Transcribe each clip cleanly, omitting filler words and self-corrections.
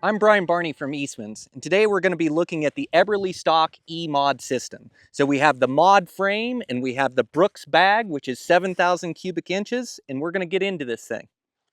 I'm Brian Barney from Eastmans, and today we're going to be looking at the Eberlestock E-Mod system. So we have the ModFrame and we have the Brooks bag, which is 7,000 cubic inches, and we're going to get into this thing.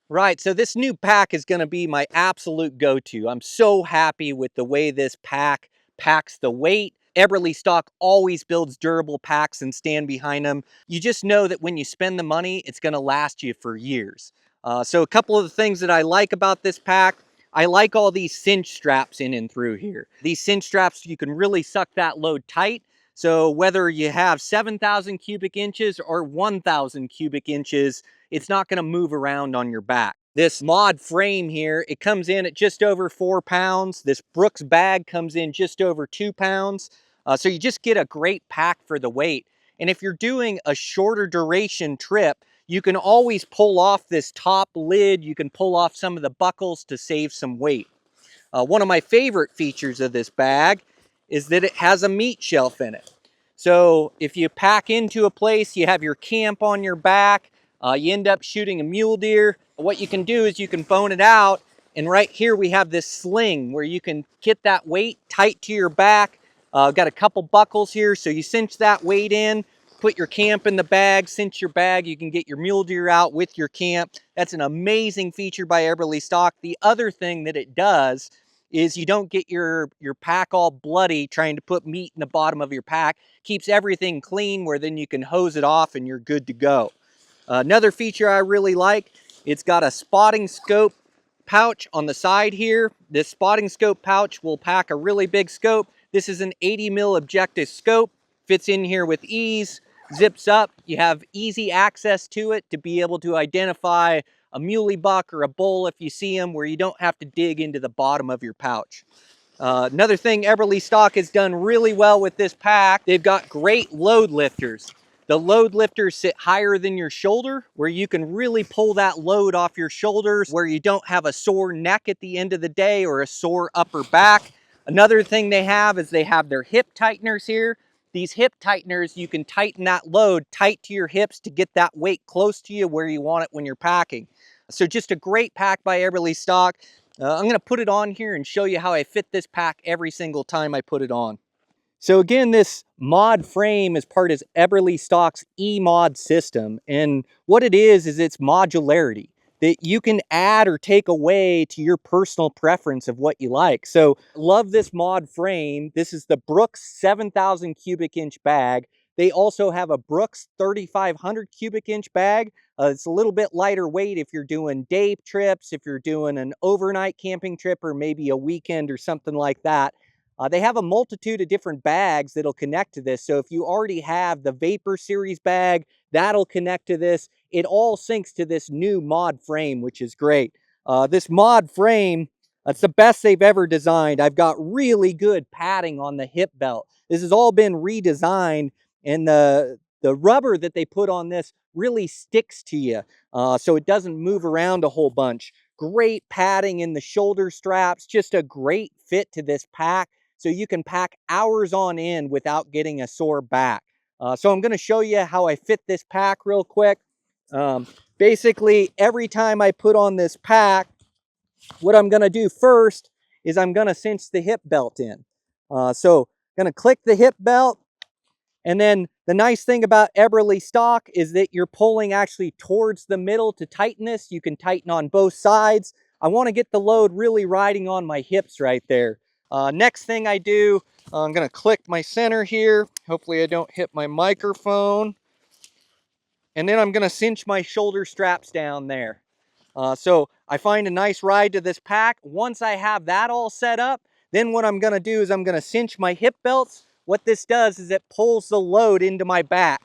Right, so this new pack is going to be my absolute go-to. I'm so happy with the way this pack packs the weight. Eberlestock always builds durable packs and stand behind them. You just know that when you spend the money, it's going to last you for years. So a couple of the things that I like about this pack, I like all these cinch straps in and through here. These cinch straps, you can really suck that load tight. So whether you have 7,000 cubic inches or 1,000 cubic inches, it's not going to move around on your back. This mod frame here, it comes in at just over 4 pounds. This Brooks bag comes in just over 2 pounds. So you just get a great pack for the weight. And if you're doing a shorter duration trip, you can always pull off this top lid. You can pull off some of the buckles to save some weight. One of my favorite features of this bag is that it has a meat shelf in it. So if you pack into a place, you have your camp on your back, you end up shooting a mule deer, what you can do is you can bone it out, and right here we have this sling where you can get that weight tight to your back. Got a couple buckles here, so you cinch that weight in, put your camp in the bag, cinch your bag, you can get your mule deer out with your camp. That's an amazing feature by Eberlestock. The other thing that it does is you don't get your pack all bloody trying to put meat in the bottom of your pack. Keeps everything clean where then you can hose it off and you're good to go. Another feature I really like, it's got a spotting scope pouch on the side here. This spotting scope pouch will pack a really big scope. This is an 80 mil objective scope, fits in here with ease, zips up. You have easy access to it to be able to identify a muley buck or a bull if you see them, where you don't have to dig into the bottom of your pouch. Another thing Eberlestock has done really well with this pack, they've got great load lifters. The load lifters sit higher than your shoulder, where you can really pull that load off your shoulders, where you don't have a sore neck at the end of the day or a sore upper back. Another thing they have is they have their hip tighteners here. These hip tighteners, you can tighten that load tight to your hips to get that weight close to you where you want it when you're packing. So just a great pack by Eberlestock. I'm going to put it on here and show you how I fit this pack every single time I put it on. So again, this mod frame is part of Eberlestock's E-Mod system. And what it is it's modularity that you can add or take away to your personal preference of what you like. So love this mod frame. This is the Brooks 7,000 cubic inch bag. They also have a Brooks 3,500 cubic inch bag. It's a little bit lighter weight if you're doing day trips, if you're doing an overnight camping trip, or maybe a weekend or something like that. They have a multitude of different bags that'll connect to this. So if you already have the Vapor Series bag, that'll connect to this. It all syncs to this new mod frame, which is great. This mod frame, it's the best they've ever designed. I've got really good padding on the hip belt. This has all been redesigned, and the rubber that they put on this really sticks to you, so it doesn't move around a whole bunch. Great padding in the shoulder straps, just a great fit to this pack. So you can pack hours on end without getting a sore back. So I'm going to show you how I fit this pack real quick. Basically, every time I put on this pack, what I'm going to do first is I'm going to cinch the hip belt in. So I'm going to click the hip belt. And then the nice thing about Eberlestock is that you're pulling actually towards the middle to tighten this. You can tighten on both sides. I want to get the load really riding on my hips right there. Next thing I do, I'm going to click my center here. Hopefully I don't hit my microphone. And then I'm going to cinch my shoulder straps down there. So I find a nice ride to this pack. Once I have that all set up, then what I'm going to do is I'm going to cinch my hip belts. What this does is it pulls the load into my back.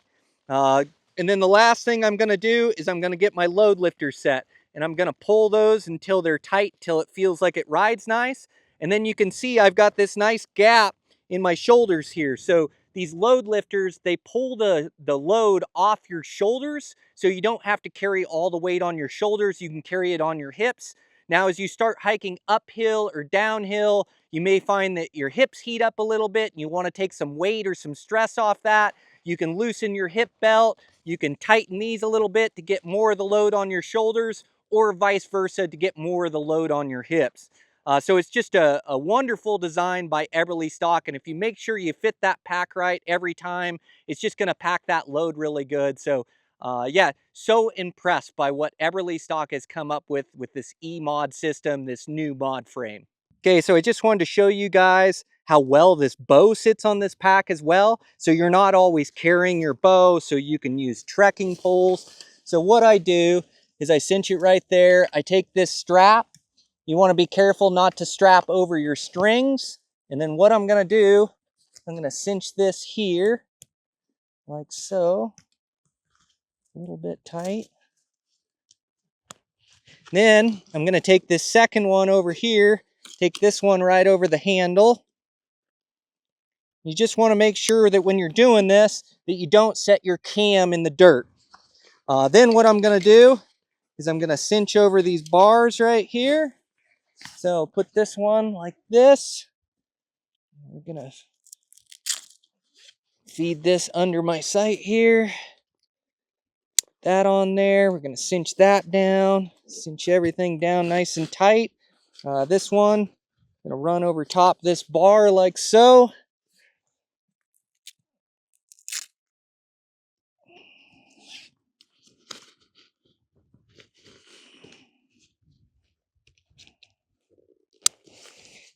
And then the last thing I'm going to do is I'm going to get my load lifter set. And I'm going to pull those until they're tight, till it feels like it rides nice. And then you can see I've got this nice gap in my shoulders here. So these load lifters, they pull the load off your shoulders, so you don't have to carry all the weight on your shoulders. You can carry it on your hips. Now, as you start hiking uphill or downhill, you may find that your hips heat up a little bit and you want to take some weight or some stress off that. You can loosen your hip belt. You can tighten these a little bit to get more of the load on your shoulders, or vice versa to get more of the load on your hips. So it's just a wonderful design by Eberlestock, and if you make sure you fit that pack right every time, it's just gonna pack that load really good. So yeah, so impressed by what Eberlestock has come up with this E-Mod system, this new mod frame. Okay, so I just wanted to show you guys how well this bow sits on this pack as well. So you're not always carrying your bow, so you can use trekking poles. So what I do is I cinch it right there. I take this strap. You want to be careful not to strap over your strings. And then what I'm going to do, I'm going to cinch this here like so. A little bit tight. Then I'm going to take this second one over here, take this one right over the handle. You just want to make sure that when you're doing this, that you don't set your cam in the dirt. Then what I'm going to do is I'm going to cinch over these bars right here. So I'll put this one like this. We're going to feed this under my sight here. That on there. We're going to cinch that down. Cinch everything down nice and tight. This one, I'm going to run over top this bar like so.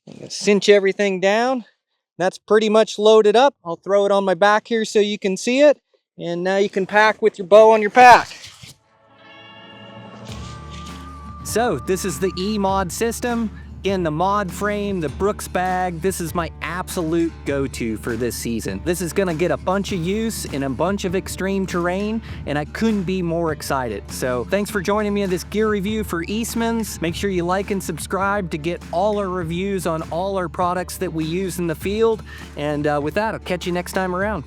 I'm going to cinch everything down. That's pretty much loaded up. I'll throw it on my back here so you can see it. And now you can pack with your bow on your pack. So this is the E-Mod system. In the mod frame, the Brooks bag, this is my absolute go-to for this season. This is gonna get a bunch of use in a bunch of extreme terrain, and I couldn't be more excited. So thanks for joining me in this gear review for Eastmans. Make sure you like and subscribe to get all our reviews on all our products that we use in the field. And with that, I'll catch you next time around.